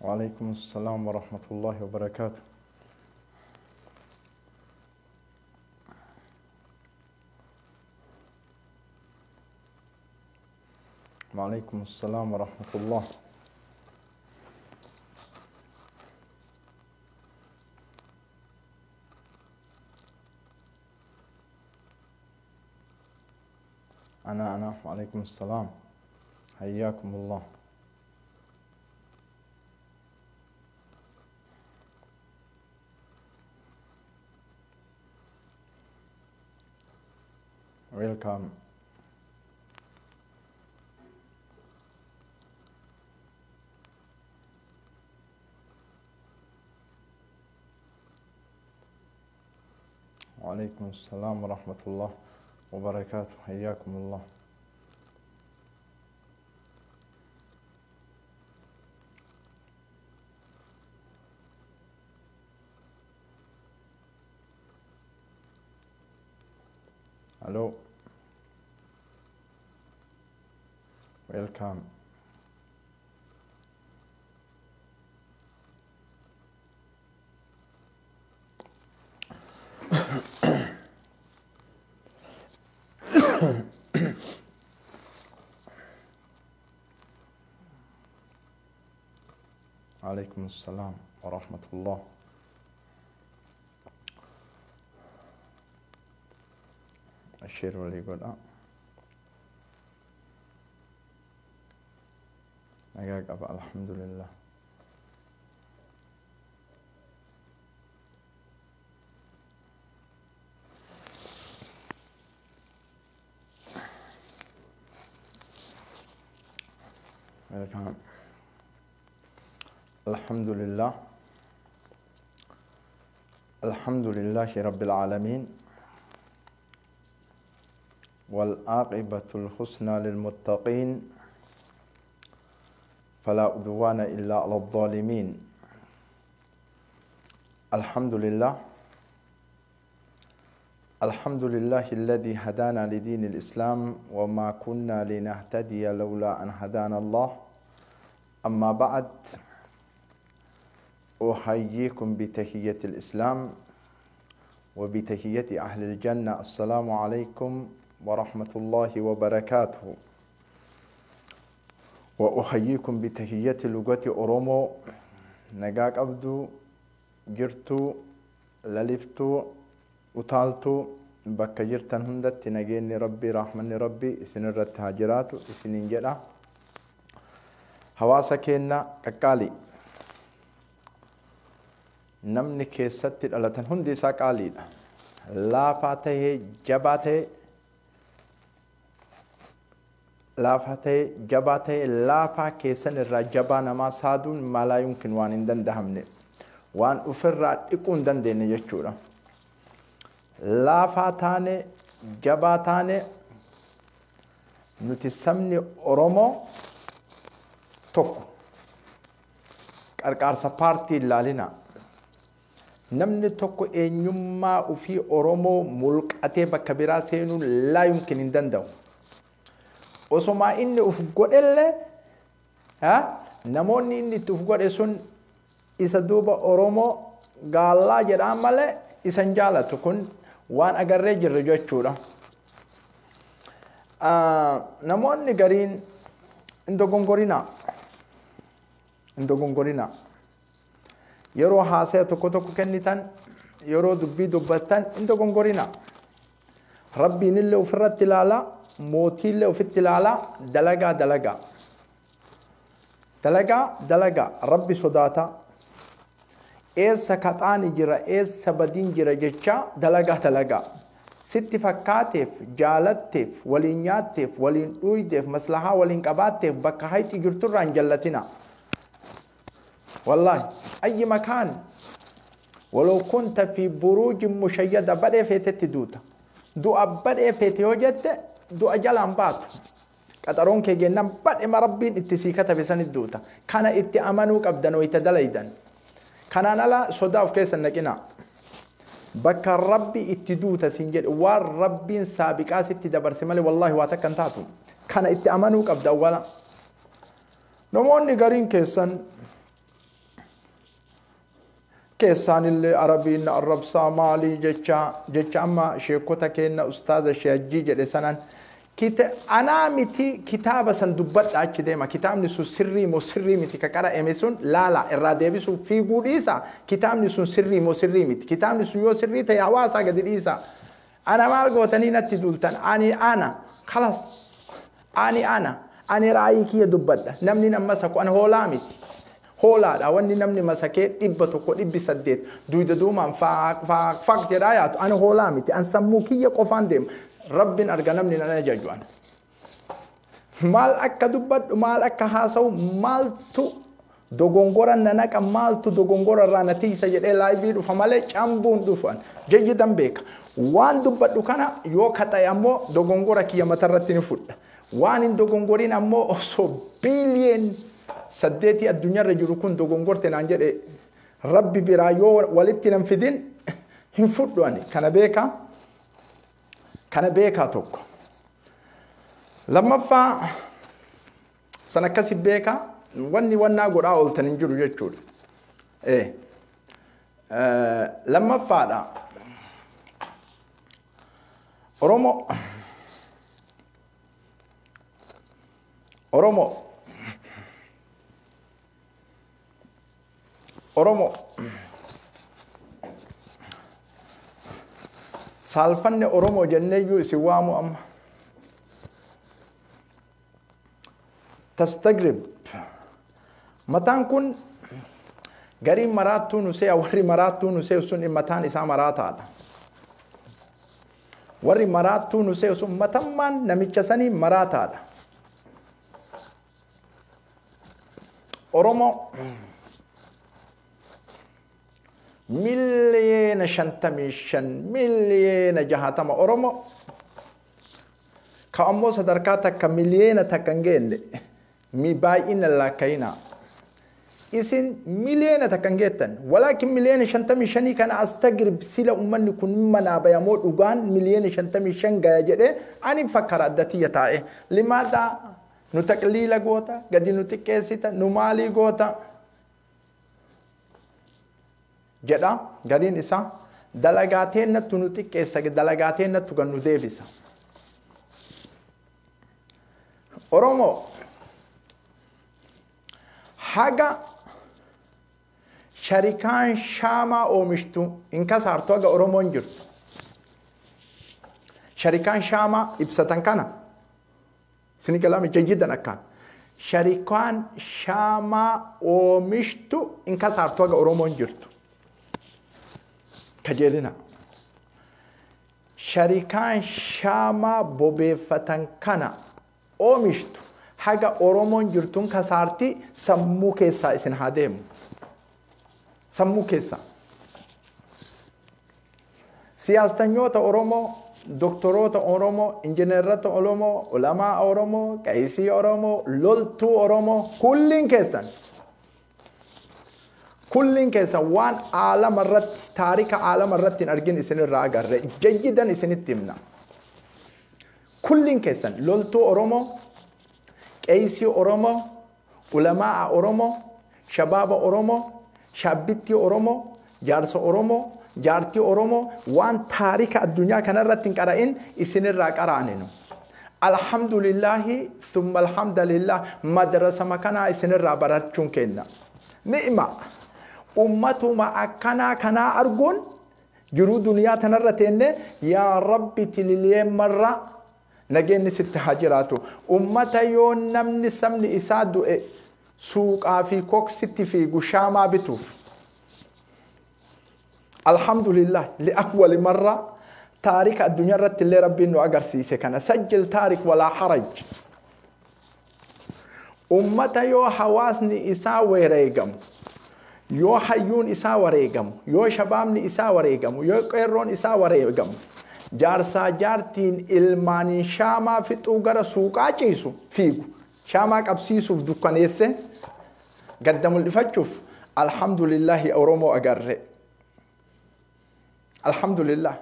وعليكم السلام ورحمة الله وبركاته. وعليكم السلام ورحمة الله. أنا وعليكم السلام، حياكم الله. Welcome. وعليكم السلام ورحمة الله وبركاته، حياكم الله. Hello. Welcome. عليكم السلام ورحمة الله. الشير واللي يقول نجاك أبا الحمد لله. الحمد لله، الحمد لله رب العالمين، والعاقبة الحسنى للمتقين، فلا عدوان إلا على الظالمين. الحمد لله، الحمد لله الذي هدانا لدين الإسلام وما كنا لنهتدي لولا أن هدانا الله. أما بعد، أحييكم بتحية الإسلام وبتحية أهل الجنة. السلام عليكم ورحمة الله وبركاته. وأحييكم بتحية لغة أورومو. نجاك أبدو جرتو للفتو وطالتو بك جرتن هندت نجيني ربي رحمني ربي سنرت هاجراتو سنين جدا حواسا كينا كالي نمني كيست الالتن هندي ساقالي لا فاته جباته لا فاته جباته لا فا كيسن الرجبان ما سادون ما لا يمكن وان اندن دهمني وان افراد اكون دن دين يجورا لا فاتاني جباتاني نتسمني أورومو توكو كاركارسا بارتي لالينا نمني توكو إنيوما وفي أورومو ملك أتيبا كبيرا سينو لا يمكن اندندو وسما إني أفقود إلا نموني إني تفقود إسون إسادوبا أورومو قال لا جرام مالي إسانجالة تكون وان أقرر جرجو تشورا نموني قرين اندو غنغورينا يرو حاسة تكو تكو كنتان يرو دبي دبتان اندو غنغورينا ربي نلو فرت تلالا موتي لو في التلالا دلقا ربي صداتا إيسا كتاني جرا إيسا بدين جرا جيشا دلقا ست فكاتف جالتف ولينياتف ولين اويدف مسلحة ولين قباتف بكا هايتي جرتر عن جلتنا والله أي مكان ولو كنت في بروج مشيدة بدأ فيتت دوتا دو أبدأ فيت يوجد دو أجل أنبات كترون كي جنم بدأ مربين اتسيكة بسان الدوتا كان اتأمنوك أبدان ويتدليدان كان أنا صداف كيس النكنا بك ربي اتدوتا سنجد والربين سابقا ستي دبر سمالي والله واتكن تاتو كان اتأمنوك أبدا أولا نموني قرين كيسان keessaan illee arabiin arrabsaa maalii jecha amma sheekota kenna ustaaza sheejjii jedhe sanan anaa miti kitaaba san dubbadha achi deema kitaabni sun sirrii moo sirrii miti ka qara'ame sun laala irraa deebisuuf fiiguu dhiisa kitaabni sun sirrii moo sirrii miti kitaabni sun yoo sirrii ta'e hawaasaa gadi dhiisa ana maal gootanii natti dultan ana khalas ani raayii kiyya dubbadha namni nama saku ana hoolaa miti hoolaadha wanni namni masakee 100 duyda duumaan faaq jedhaa yaatu ani hoolaa miti an sammuu kiyya qofaan deema rabbin arga namni nan ajaju an maal akka dubbadhu maal akka haasa'u maaltu dogongora nanaqa maaltu dogongora irraa natiisa jedhee laayivii dhufa malee cambuun dhufan jayyidan beeka waan dubbadhu kana yoo kaxaye ammoo dogongora kiyya matarratti ni fudha waan hin dogongoriin ammoo osoo biiliyeen 8 addunyaarra jiru kun dogongorte naan jedhe rabbi biraa yoo walitti nan fidin hin fudhu ani kana beeka tokko lammaffaa sana akkasi beeka wanni wannaa godhaa ooltan hin jiru jechuudha lammaffaadha Oromo saalfanne Oromo jenneeyyuu isin waamu amma tastagrib mataan kun gariin maraattuu nusee warri maraattuu nusee sun mataan isaa maraataadha warri maraattuu nusee sun matammaan namicha sanii maraataadha Oromo miliyeena 55 miliyeena 60 Oromo ka ammoo sadarkaa takka miliyeena takka hin geenne mi baay'ina lakkayina isin miliyeena takka hin geettan walaakin miliyeena 55 kana astagrib sila ummanni kun manaa bayamoo dhugaan miliyeena 55 gaya jedhe ani fakkara addatiyya taa'e limaadhaa nu taqliila goota gadi nu xiqqeessita nu maalii goota jedha gariin isaa dalagaateen nattu nu xiqqeessa dalagaateen nattu gan nu deebisa Oromo haga sharikaan shaamaa oomishtu in kasaartu haga Oromoon jirtu sharikaan shaamaa ibsatan kana sini kalaami jayyidan akkaan sharikaan shaamaa oomishtu in kasaartu haga Oromoon jirtu kajeelina sharikaan shaamaa bobeeffatan kana oomishtu haga Oromoon jirtuun kasaartii sammuu keessaa isin haa deemu sammuu keessaa siyaastanyoota Oromoo doktoroota Oromoo injineerota Oromoo ulamaa Oromoo qaisii Oromoo loltuu Oromoo kulliin keessan waan aalama irratti taarika aalama irratti hin argin isinirraa agarre jayyidan isinitti himna kulliin keessan loltuu Oromoo qaisii Oromoo ulamaa Oromoo shabaaba Oromoo shabbittii Oromoo jaarsa Oromoo jaartii Oromoo waan taarika addunyaa kanarratti hin qara'in isinirraa qaraaninu alhamdulillahi thumma alhamdulillah madrasa makanaa isinirraa barachuun kenna ni'ima ummatuma akkanaa kanaa arguun jiruu duniyaa tanarra teenne yaa rabbi tililiyee marra nageenni sitti haa jiraatu ummata yoo namni sabni isaa du'e suuqaa fi koksitti fiigu shaamaa bituuf alhamdulillah li'awwali marra taarika addunyaa irratti illee rabbiin nu agarsiise kana sajjil taarik walaa haraj ummata yoo hawaasni isaa wareegamu yoo hayyuun isaa wareegamu yoo shabaabni isaa wareegamu yoo qeerroon isaa wareegamu jaarsaa jaartiin ilmaaniin shaamaa fixuu gara suuqaa ciisu fiigu shaamaa qabsiisuuf dukkaneesse gadda mul'ifachuuf alhamdulillahi Oromoo agarre alhamdulillah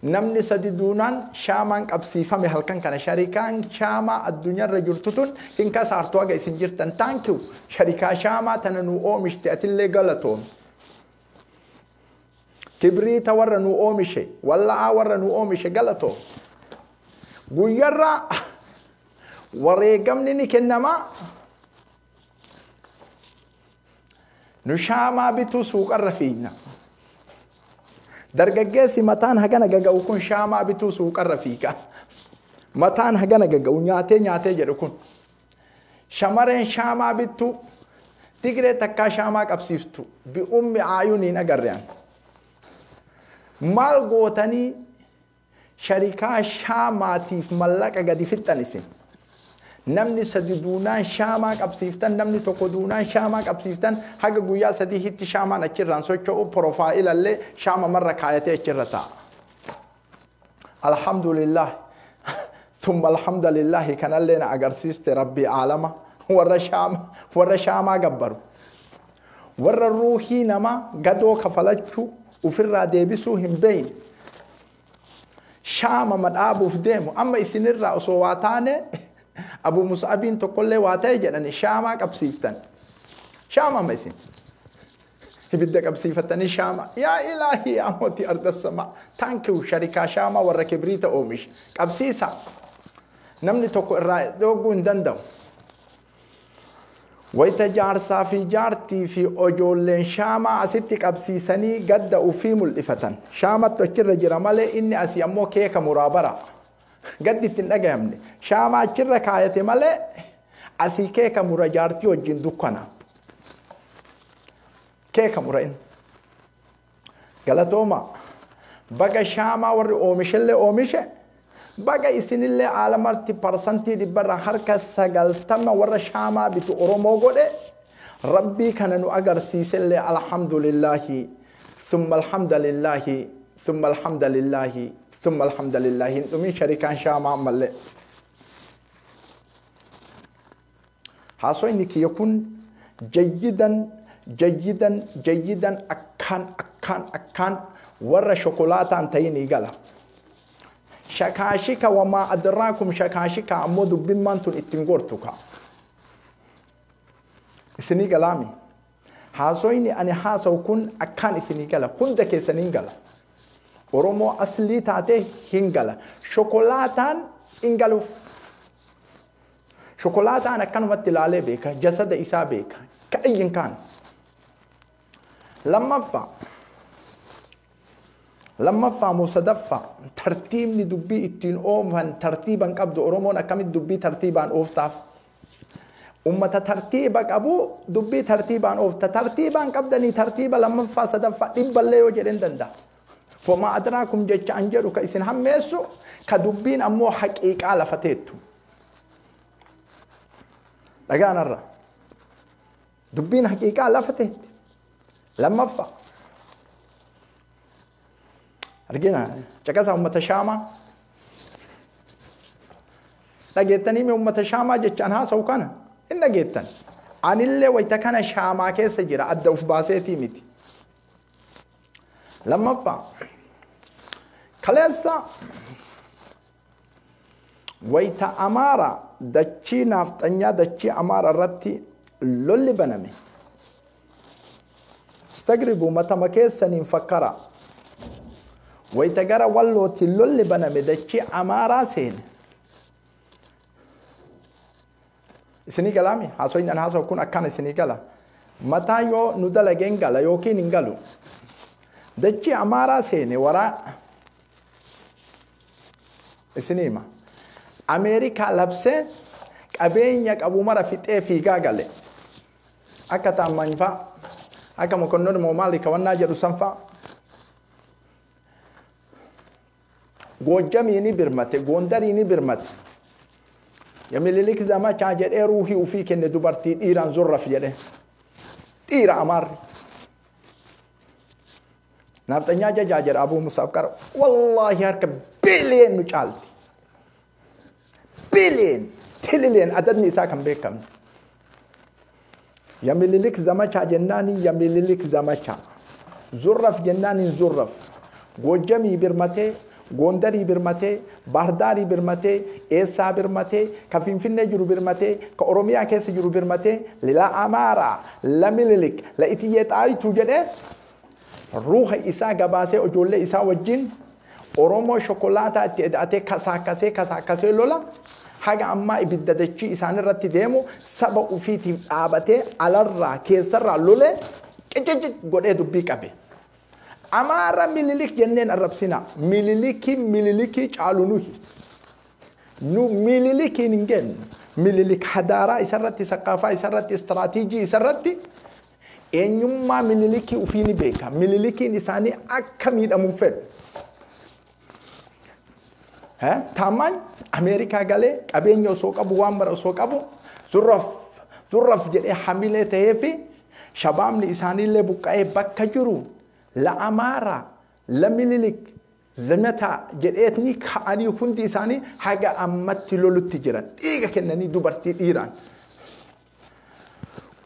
namni sadi duunaan shaamaan qabsiifame halkan kana sharikaan shaamaa addunyaarra jirtu tun hin kasaartu aga isin jirtan taankiu sharikaa shaamaa tana nu oomishte atillee galatoom kibriita warra nu oomishe walla'aa warra nu oomishe galatoom guyyarra wareegamni ni kennama nu shaamaa bituu suuqarra fiigna dargaggeessi mataan hagana gaga'u kun shaamaa bituu suuqarra fiiga mataan hagana gaga'u nyaatee jedhu kun shamareen shaamaa bituu Tigree takkaa shaamaa qabsiiftu bi ummi aayuniin agarrean maal gootanii sharikaa shaamaatiif mallaqa gadi fixxan isin namni sadi duunaan shaamaa qabsiiftan namni tokko duunaan shaamaa qabsiiftan haga guyyaa sadii hitti shaamaan achirraan socho'u profaayilaallee shaama marra kaayatee achirra ta'a alhamdulillah thumma alhamdulillah kanallee na agarsiiste rabbi aalama warra shaamaa gabbaru warra ruuhii nama gadoo kafalachuu ufirraa deebisuu hin beeyne shaama madhaabuuf deemu amma isinirraa osoo waa taane Abu Mus'abin tokkollee waa ta'e jedhani shaamaa qabsiiftan shaama ma isin ibidda qabsiifatanii shaama yaa ilaahi yaa mootii ardassama taankiu sharikaa shaama warra kibriita oomish qabsiisa namni tokko irraa dhooguu hin danda'u wayita jaarsaa fi jaartii fi ojoolleen shaamaa asitti qabsiisanii gadda ufii mul'ifatan shaamattu achirra jira malee inni asii ammoo keeka muraabara gaddi ittiin dhagayamne shaamaa achirra kaayate malee asii keeka mura jaartii wajjin dukkana keeka mura inni galatooma baga shaamaa warri oomishellee oomishe baga isinillee aalamarti parsantii dhibbarra harka 90 warra shaamaa bitu oromoo godhe rabbii kana nu agarsiisellee alhamdulillahi thumma alhamdulillahi thumma alhamdulillahi ثم الحمد لله من شركان شاما ملء حاصل يكون جيدا جيدا جيدا أكان ورا شوكولاتة أنتيني قالا شكاشيكا وما أدراكم شكاشيكا أمودو بمانتون اتنغورتوكا سني قلامي حاصل أني حاصل كن أكان سني قالا كن دكي سنين قالا Oromoo aslii taate hingala shokolaataan ingaluuf shokolaataan akkanumatti ilaalee beeka jasada isaa beeka ka'ayyin kaan lammaffaa musadaffaa tartiibni dubbii ittiin ooman tartiiban qabdu Oromoon akkamitti dubbii tartiibaan ooftaaf ummata tartiiba qabu dubbii tartiibaan oofta tartiibaan qabdanii tartiiba lammaffaa sadaffaa dhibballee yoo jedhen danda'a فما أدراكم جت أنجرو كإسن هم يسوع كدبين أمو حقيقة لفتيتو لقانا الرا دبين حقيقة لفتيت لما فا رجينا جكاسا أمة شاما لقيتني من أمة شاما جت أنها سوكانا إن لقيتن عن اللي ويتكنا شاما كيس جرا أدوف باسيتي ميتي لما فا خلاصة ويتا أمارة دتشي نافتنيا دتشي أمارة رتي لولي بنامي استغربوا متى ما كيسني مفكرة ويتا جرى واللوتي لولي بنامي دتشي أمارة سين سني كلامي حاسوين أنا حاسو كون أكان سني كلا متى يو ندلا جنجلا يوكي نجلو دتشي أمارة سين ورا سنيما أمريكا لبسه أبينك أبو مرة في غاغله أكتا منفع أكا مكنون مومالك والناجر سنفع غوجميني برمت غوندريني برمت يميل لك زما تاجر روحي وفيك إن دبرتي إيران زر في جده إيران أمر نفتنيا جاجر أبو مصعب كار والله هرك بلين نجالتي بلين تلين عددني ساكن بكم يملك زماشا جناني يملك زماشا زرف جناني زرف وجمي برمته Gondarii birmatee, Baardaarii birmatee, Eessaa birmatee, ka Finfinnee jiru birmatee, ka Oromiyaa keessa jiru birmatee, la Amaaraa, la Minilik, la Itiyyee Xaayituu jedhee ruuha isaa gabaasee ijoollee isaa wajjin Oromoo shokolaataa itti eda'atee kasaakasee lola. Haga ammaa ibidda dachii isaanirratti deemu saba ufiitiif dhaabatee alarraa keessarraa lolee qicicit godhee dubbii qabe. Amaara Minilik jenneen arrabsina. Mililikii caalu nuhi. Nu Minilikiin hin gennu. Minilik hadaaraa isarratti, saqaafaa isarratti, istiraatiijii isarratti eenyummaa Minilikii ufiini beeka. Minilikiin isaanii akka miidhamuun fedhu. Taamaan Ameerikaa galee qabeenya osoo qabu waan mara osoo qabu zurraf jedhee hamilee ta'ee fi shabaabni isaaniillee buqqa'ee bakka jiru la Amaaraa la Minilik zamataa jedheetni ka'anii hundi isaanii haga ammatti lolutti jiran dhiiga kennanii dubartii dhiiraan.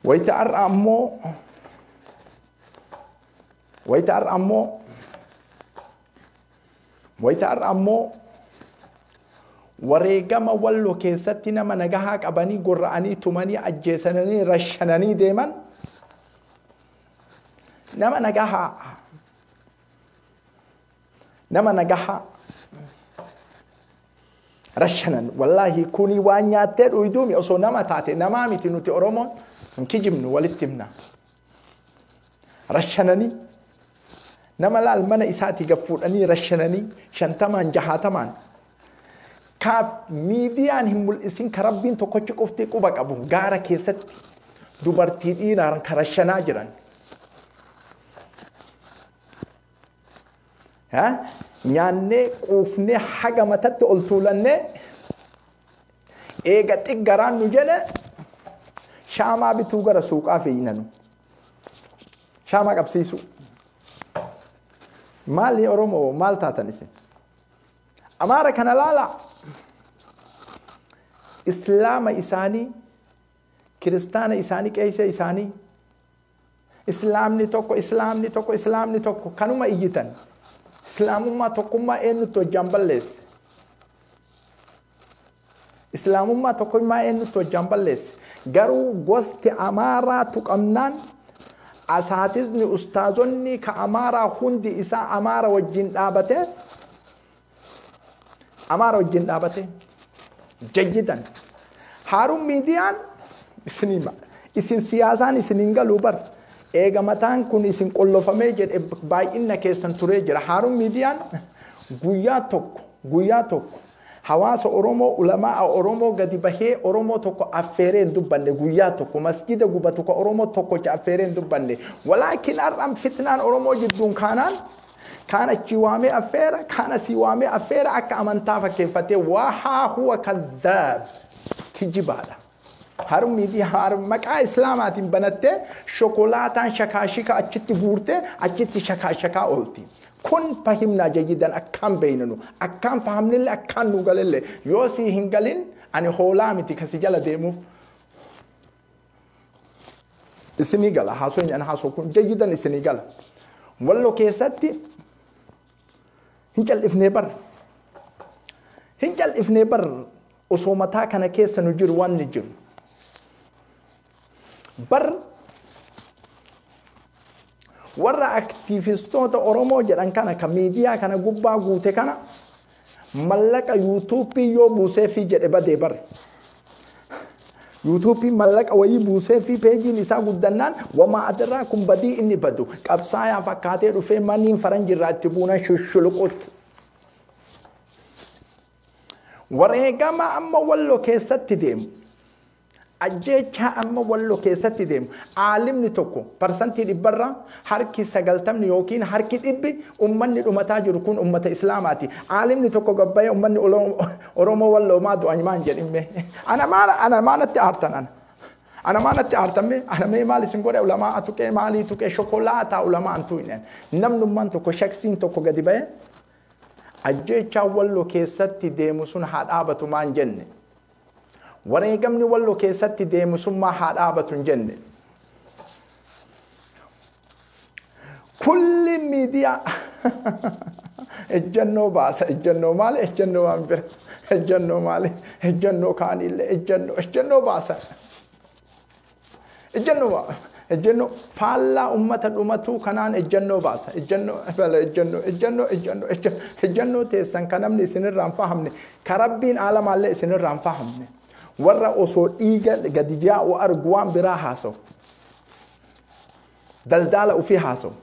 Wayita har'a ammoo wareegama Walloo keessatti nama nagahaa qabanii gorra'anii tumanii ajjeesanii rashananii deeman nama nagahaa rashanan wallahi kuni waan nyaattee dhuyduumi osoo nama taate namaa miti nuti Oromoon hin kijibnu walitti himna rashananii nama laal mana isaati gaffuudhanii rashananii 50 60 kaaf miidiyaan hin mul'isin karabbiin tokkochi qofti quba qabu gaara keessatti dubartii dhiiraan karashanaa jiran. Nyaannee quufnee haga matatti ol tuulannee eega xiggaraan nu jedhe shaamaa bituu gara suuqaa fe'inanu. Shaamaa qabsiisu. Maali Oromoo maal taatan isin? Amaara kana laala. Islaama isaanii, kiristaana isaanii, qeesee isaanii, islaamni tokko kanuma iyyitan. Islaamummaa tokkummaa eenyutti hojjaan balleesse. Islaamummaa tokkummaa eenyutti hojjaan balleesse. Garuu gosti Amaaraa tuqamnaan asaatisni ustaazonni ka Amaaraa hundi isaa Amaara wajjin dhaabate. Jajjidan Haarun miidiyaan isin siyaasaan isiniin galuu bar eega mataan kun isin qollofamee jedhe baay'ina keessan turee jira. Haarun miidiyaan guyyaa tokko hawaasa Oromoo ulamaa Oromoo gadi bahee Oromoo tokko affeeree hin dubbanne guyyaa tokko masjida gubatu ka Oromoo tokko affeeree hin dubbanne walaakin ar'am fitnaan Oromoo jidduun kaanaan كان الشوامي أفيرا كان الشوامي أفيرا أك أمانتا فكيفتي وها هو كذاب كجبالة هرم ميدي هرم مكا إسلامات بنته شوكولاتان شكاشكا أجتي بورته أجتي شكاشكا أولتي كن فهمنا جيدا أكام بيننا أكام فهمنا اللي أكام نقول اللي يوسي هنقلين أنا هولامتي كسجالة ديمو السنغال حاسوين أنا حاسوكم جيدا السنغال والله كيستي هنجل إفنبر أصومتها كان كيس نجر وان نجر بر ورا أكتيفيستون تا أورومو جران كان كميديا كان غوبا غوتي كان ملك يوتيوبي يو بوسي في جد بدي بر يوتيوبي ملك أوي بوسي في بيجي نساء قدنان وما أدراكم بدي إني بدو كابسايا فكاتي رفي مانين فرنج راتبونا شلقوت وريقاما أما والو كيست ديم أجيتها أما والو كيست ديم عالمني توكو برسنتي دي برا هركي سقلتمني يوكين هركي دبي أمني أمتاجر كون أمة إسلاماتي عالمني توكو قبايا أمني أرومو والو ما دو أنيمان جل إمي أنا ما نتعرتن أنا ما نتعرتن أنا ما مالي سنقول علماء توكي مالي توكي شوكولاتة علماء أنتوين نمنو من توكو شخصين توكو قدبايا أجيتها والو كيست ديم سن حد آبتو مان جنة وريقمني والله كيست ديم سمى حرابة جنة كل ميديا ejjannoo baasa ejjannoo maali ejjannoo waan bira ejjannoo maali ejjannoo kaanillee ejjannoo baasa ejjannoo faallaa ummata dhumatu kanaan ejjannoo baasa ejjannoo teessan kan namni isinirraa hin fahamne ka rabbiin aalamaallee isinirraa hin fahamne warra osoo dhiiga gadi jaa'u argu waan biraa haasawu daldala ufii haasawu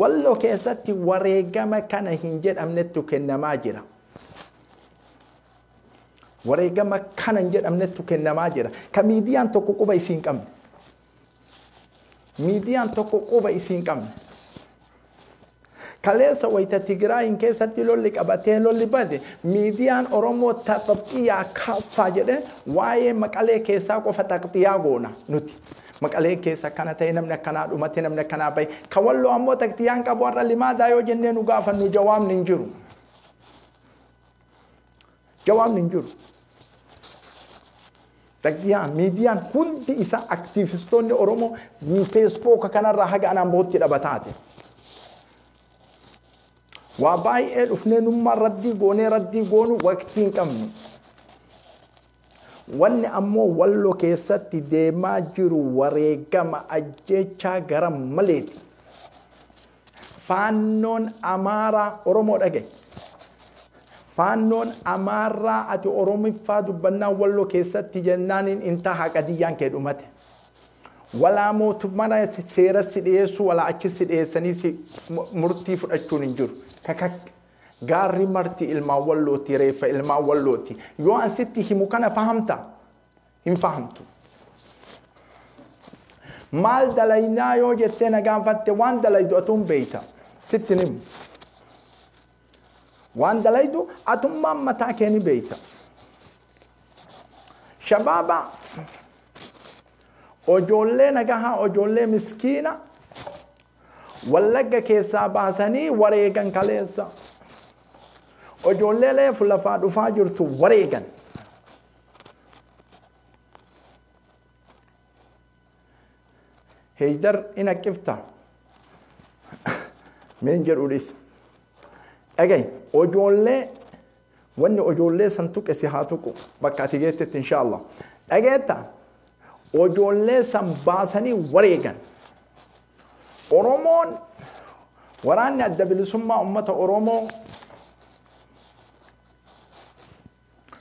walloo keessatti wareegama kana hin jedhamnetu kennamaa jira wareegama kana hin jedhamnetu kennamaa jira ka miidiyaan tokko quba isiin qabne miidiyaan tokko quba isiin qabne kaleessa wayita Tigraayin keessatti lolli qabatee lolli bade miidiyaan Oromoo taqxiyaa kaasaa jedhe waa'ee Maqalee keessaa qofa taqxiyaa goona nuti Maqalee keessa kana ta'e namni akkanaa dhumate namni akkanaa bahe ka walloo ammoo taqxiyaan qabu warra limaadaa yoo jennee nu gaafannu jawaabni hin jiru taqxiyaan miidiyaan hundi isa aktiivistoonni Oromoo feesbuuk kanarraa haga anaan bootti dhabataate waa baay'ee dhufnee nummaa raddii goonu waqtii hin qabnu wanni ammoo walloo keessatti deemaa jiru wareegama ajjechaa gara maleeti faannoon amaaraa Oromoo dhage faannoon amaaraa ati Oromiffaa dubbannaa walloo keessatti jennaaniin inta haqadiyyaan kee dhumate walaa mootummaa seeratti dhiyeessu walaa achisi dhiyeessanii murtii fudhachuun hin jiru kakak gaarri marti ilmaan wallooti reeffa ilmaan wallooti yoo asitti himu kana fahamta hin fahamtu maal dalaynaa yoo jettee na gaafatte waan dalaydu atuun beeyta sitti himu waan dalaydu atummaan mataa kee ni beeyta shabaaba ojoollee nagahaa ojoollee miskiina wallagga keessaa baasanii wareegan kaleessa ojoollee leefu lafaa dhufaa jirtu wareegan heydar ina qifta meen jedhuudhis dhagay ojoollee wanni ojoollee san tuqe si haa tuqu bakka ati geettetti inshaallah dhageetta ojoollee san baasanii wareegan Oromoon waraanni adda bilisummaa ummata Oromoo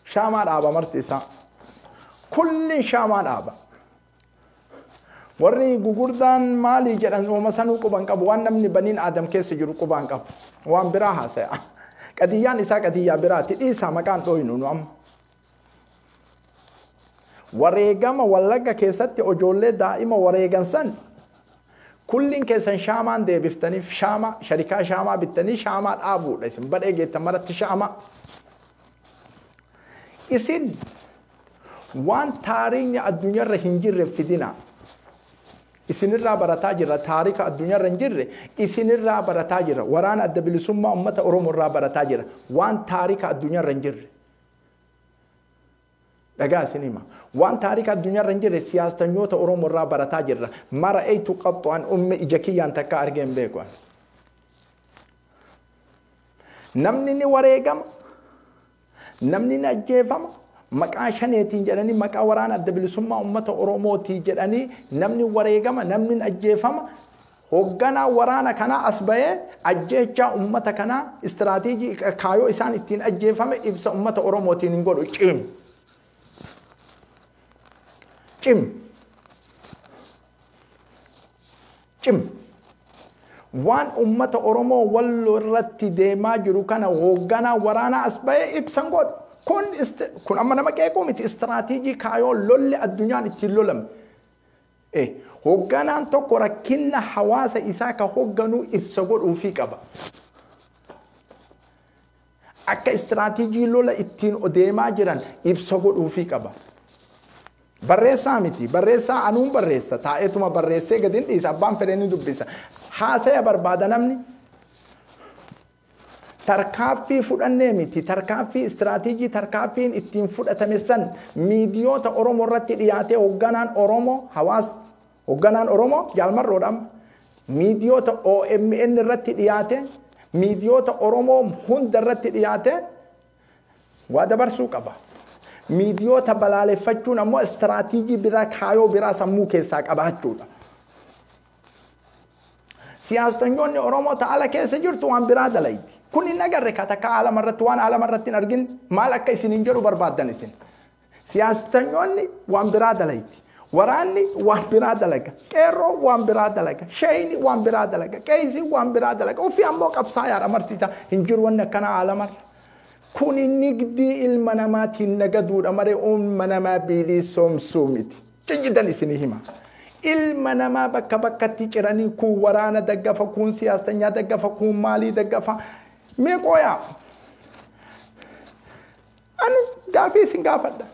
shaamaa dhaaba marti isaa kullin shaamaa dhaaba warri gugurdaan maalii jedhan ooma sanuu quban qabu waan namni baniin aadam keessa jiru quban qabu waan biraa haasaya qadiyyaan isaa qadiyyaa biraati dhiisaa maqaan dhooynu nu amma wareegama wallagga keessatti ojoollee daa'ima wareegan san kullin keessan shaamaan deebiftaniif shaama sharikaa shaamaa bittanii shaamaa dhaabuudha isin badhee geettan maratti shaama isin waan taariikni addunyaarra hin jirre fidina isinirraa barataa jirra taarika addunyaarra hin jirre isinirraa barataa jirra waraana adda bilisummaa ummata Oromoo irraa barataa jirra waan taarika addunyaarra hin jirre dhagaa sinima waan taarika addunyaarra hin jirre siyaasanyoota Oromoo irraa barataa jirra mara aytu qaxxaan umme ijakiyyaan takka argeen beeku namni ni wareegama namni ni ajjeefama maqaa shaneetiin jedhanii maqaa waraana adda bilisummaa ummata Oromootii jedhanii namni wareegama namni ni ajjeefama hoogganaa waraana kanaa as bahee ajjechaa ummata kanaa istiraatiijii kaayoo isaan ittiin ajjeefame ibsa ummata Oromootiin hin godhu cim waan ummata Oromoo walloo irratti deemaa jiru kana hoogganaa waraana as bahee ibsan godhu kun amma nama qeequu miti istiraatiijii kaayoo lolli addunyaan ittiin lolame hoogganaan tokko rakkina hawaasa isaa ka hoogganuu ibsa godhuufii qaba akka istiraatiijii lola ittiin deemaa jiran ibsa godhuufii qaba barreessaa miti barreessaa anuun barreessa taa'eetuma barreessee gadin dhiisa abbaan fedhanii dubbisa haasaya barbaada namni tarkaaffii fudhannee miti tarkaaffii istiraatiijii tarkaaffiin ittiin fudhatame san miidiyoota Oromoo irratti dhiyaatee hoogganaan Oromoo hawaas hoogganaan Oromoo jaalmarroodhaan miidiyoota OMN irratti dhiyaate miidiyoota Oromoo hundarratti dhiyaate waa dabarsuu qaba. Miidiyoota balaaleffachuun ammoo istiraatiijii biraa kaayoo biraa sammuu keessaa qabaachuudha. Siyaastanyyoonni Oromoo ta'ala keessa jirtu waan biraa dalayti. Kun hin agarre ka takka alamarratti waan alamarratti hin argin maal akka isiniin jedhu barbaaddan isin. Siyaastanyyoonni waan biraa dalayti. Waraanni waan biraa dalaga. Qeerroo waan biraa dalaga. Shayini waan biraa dalaga. Qeesii waan biraa dalaga. Ofii ammoo qabsaayaa amartiita hin jiru wanni akkana alamarra. Kun nigdii ilma namaatiin nagaduudha malee ilma namaa bilisoomsuu miti. Jijjiidan isinii hima. Ilma namaa bakka bakkatti ciranii kun waraana daggafa, kun siyaasanyaa daggafa, kun maalii daggafa. Meeqooyaa? Ani gaafii isin gaafadha.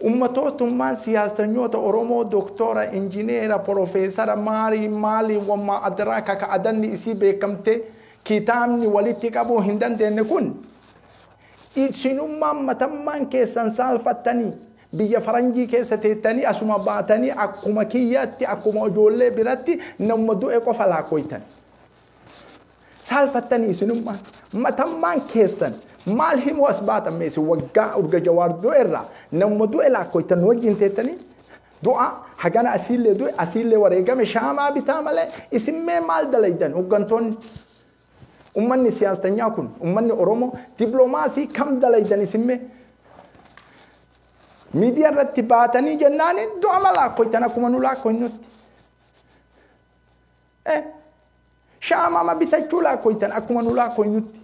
Ummatootummaan siyaasanyoota Oromoo doktora, injineera, profeesara, maalii wammaa adiraa kaka adanni isii beekamte kitaabni walitti qabuu hin dandeenye kun isinummaan matammaan keessan saalfattanii biyya faranjii keessa teettanii asuma baatanii akkuma kiyyaatti akkuma ijoollee biratti nama du'e qofa laakkoytan. Saalfattanii isinummaan matammaan keessan maal himu as baatan meesi waggaa urga jawaar du'erraa nama du'e laakkoytan wajjin teettanii du'a hagana asiillee du'e asiillee wareegame shaamaa bitaa malee isimmee maal dalaydan hoggantoonni. Ummanni siyaasanyaa kun ummanni Oromoo dippiloomaasii kam dalaydan isimmee miidiyaa irratti baatanii jennaan du'a malaakkoytan akkuma nu laakkoynutti. Shaamama bitachuu laakkoytan akkuma nu laakkoynutti.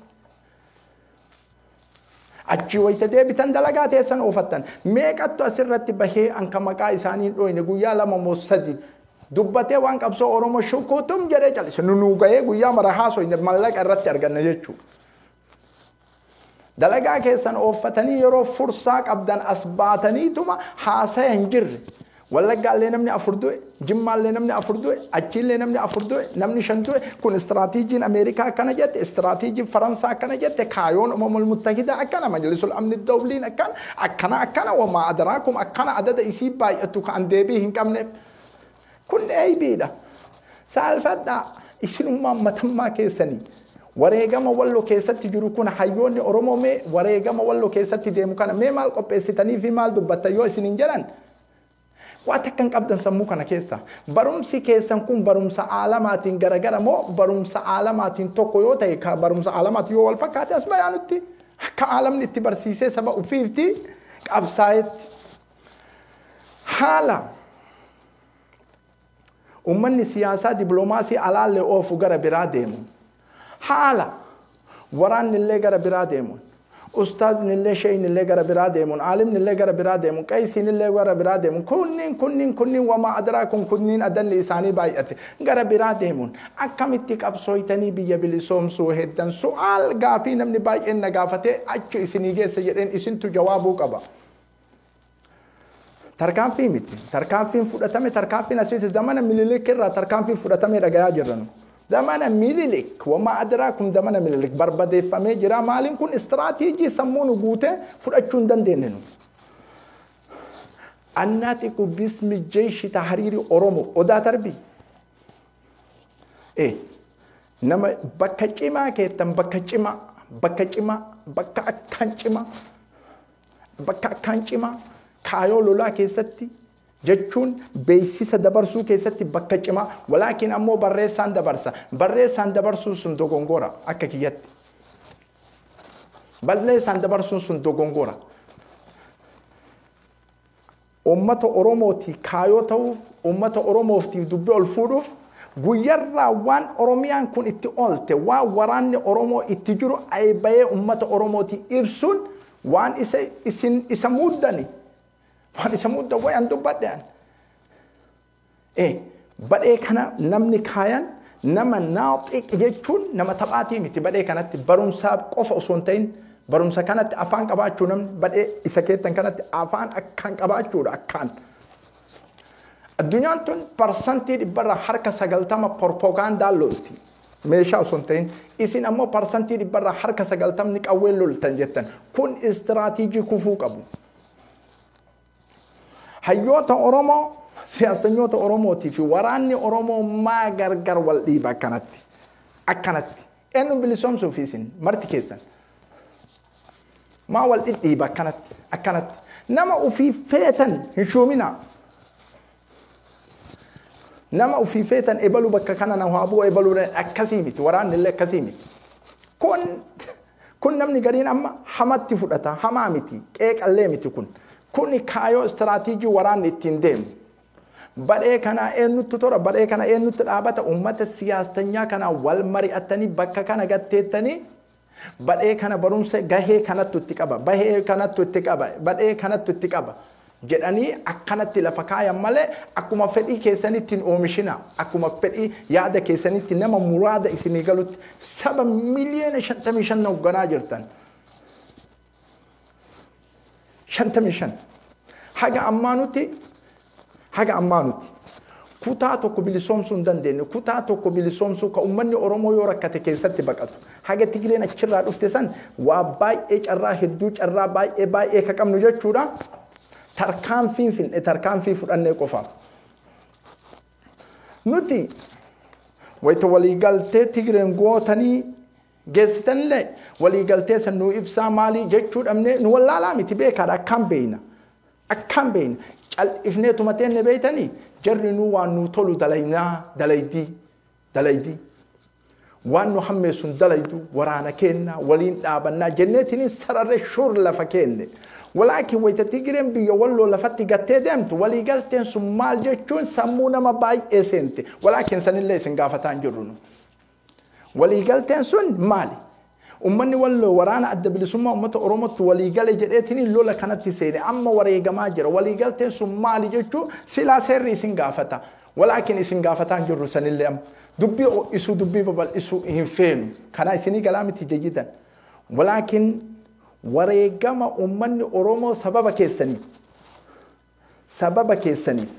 Achi wayita deebitan dalagaa teessan oofattan meeqattu asirratti bahee anka maqaa isaanii dhoyne guyyaa lama moo sadi dubbatee waan qabsoo Oromoo shukuutum jedhee calise nunuu gahee guyyaa mara haasoyne mallaqa irratti arganna jechuudha. Dalagaa keessan oofatanii yeroo fursaa qabdan as baataniituma haasaya hin jirre. Wallaggaallee namni 4 du'e, Jimmaallee namni 4 du'e, achiillee namni 4 du'e, namni 5 du'e. Kun istiraatiijiin Ameerikaa akkana jette, istiraatiijiin Faransaa akkana jette, kaayoon Uumamul Muttahidaa akkana, Majlisul Amni Dawliin akkana wamaa adaraakum akkana adada isii baay'atu kan deebii hin qabneef. Kun eebiidha. Saalfadhaa isinummaan matammaa keessanii. Wareegama Walloo keessatti jiru kun hayyoonni Oromoo mee wareegama Walloo keessatti deemu kana mee maal qopheessitanii fi maal dubbattan yoo isin hin jedhan waan takkan qabdan sammuu kana keessa barumsi keessan kun barumsa aalamaatiin garagara moo barumsa aalamaatiin tokko yoo ta'e ka barumsa aalamaatiin yoo wal fakkaate as bayaanutti akka aalamni itti barsiisee saba ufiifti qabsaayetti haala ummanni siyaasaa dippiloomaasii alaallee oofu gara biraa deemu. Haala waraanni illee gara biraa deemuun ustaazni illee sheeyin illee gara biraa deemuun aalimni illee gara biraa deemuun qeesiin illee gara biraa deemuun kunniin wamaa adaraakum kunniin adanni isaanii baay'ate gara biraa deemuun akkamitti qabsooytanii biyya bilisoomsuu heddan su'aal gaafii namni baay'een na gaafatee achi isinii geessa jedheen isintu jawaabuu qaba. Tarkaanfii miti tarkaanfiin fudhatame tarkaanfiin asitti zamana mililik irraa tarkaanfiin fudhatame dhagayaa jirran. Zamana mililik wama adraakum zamana mililik barbadeeffamee jira maalin kun istiraatiijii sammuun guute fudhachuu hin dandeenye. Annaatiku bismi jeeshi tahriiri Oromoo odaa tarbii. Nama bakka cimaa keettan bakka cimaa bakka akkaan cimaa kaayoo lolaa keessatti jechuun beeksisa dabarsuu keessatti bakka cimaa walaakin ammoo barreessaan dabarsuu sun dogongora akka kiyyatti barreessaan dabarsuun sun dogongora ummata Oromooti kaayoo ta'uuf ummata Oromootiif dubbii ol fuudhuuf guyyarraa waan Oromiyaan kun itti oolte waan waraanni Oromoo itti jiru aybayee ummata Oromooti ibsuun waan isa muddani waan isa mudda wayan dubbadhaan badhee kana namni kaayan nama naaxiq jechuun nama taphaatii miti badhee kanatti barumsaaf qofa osoo hin ta'in barumsa kanatti afaan qabaachuu namni badhee isa keettan kanatti afaan akkaan qabaachuudha akkaan addunyaan tun parsantii dhibbarraa harka 90 propaganda lolti meeshaa osoo hin ta'in isin ammoo parsantii dhibbarraa harka 90 qawwee loltan jettan kun istiraatiijii kufuu qabu. Hayyoota Oromoo siyaasanyoota Oromootii fi waraanni Oromoo maa gargar wal dhiiba akkanatti eenyu bilisoomsuuf isin marti keessan maa wal dhidhiiba akkanatti nama ufii feetan hin shuumina nama ufii feetan ebalu bakka kana na haabuu ebalu akkasii miti waraanni illee akkasii miti kun namni gariin amma hamatti fudhata hamaa miti qeeqallee miti kun kaayoo istiraatiijii waraanni ittiin deemu badhee kana eenyutti tora badhee kana eenyutti dhaabata ummata siyaastanyaa kana wal mari'attanii bakka kana gatteettanii badhee kana barumsa gahee kanattu itti qaba bahee kanattu itti qaba badhee kanattu itti qaba jedhanii akkanatti lafa kaayan malee akkuma fedhii keessanittiin oomishina akkuma fedhii yaada keessanitti nama muraada isinii galutti saba miliyoona 55 hoogganaa jirtan 55 haga ammaa nuti kutaa tokko bilisoomsuu hin dandeenye kutaa tokko bilisoomsuu ka ummanni Oromoo yoo rakkate keessatti baqatu haga Tigreen achirraa dhufte san waa baay'ee carraa hedduu carraa baay'ee ka qabnu jechuudha tarkaanfii fudhannee qofa nuti wayita waliigaltee Tigreen gootanii geessitanillee waliigaltee san nuu ibsaa maalii jechuu dhabnee nu wallaalaa miti beekaadha akkaan beeyna ifnee tumateen beeytanii jarri nu waan nu tolu dalaydii waan nu hammeessun dalaydu waraana kenna waliin dhaabannaa jenneetini sararre shur lafa kenne walaakin wayita Tigreen biyya walloo lafatti gattee deemtu waliigalteen sun maal jechuun sammuu nama baay'ee seente walaakin sanillee isin gaafataan jirru nu waliigalteen sun maali ummanni walloo waraana adda bilisummaa ummata Oromootti waliigale jedheetini lola kanatti seene amma wareegamaa jira waliigalteen sun maali jechuu silaa seerri isin gaafata walaakin isin gaafataan jirru sanillee amma dubbii babal'isuu hin feenu kana isinii galaa miti jayyidan walaakin wareegama ummanni Oromoo sababa keessaniif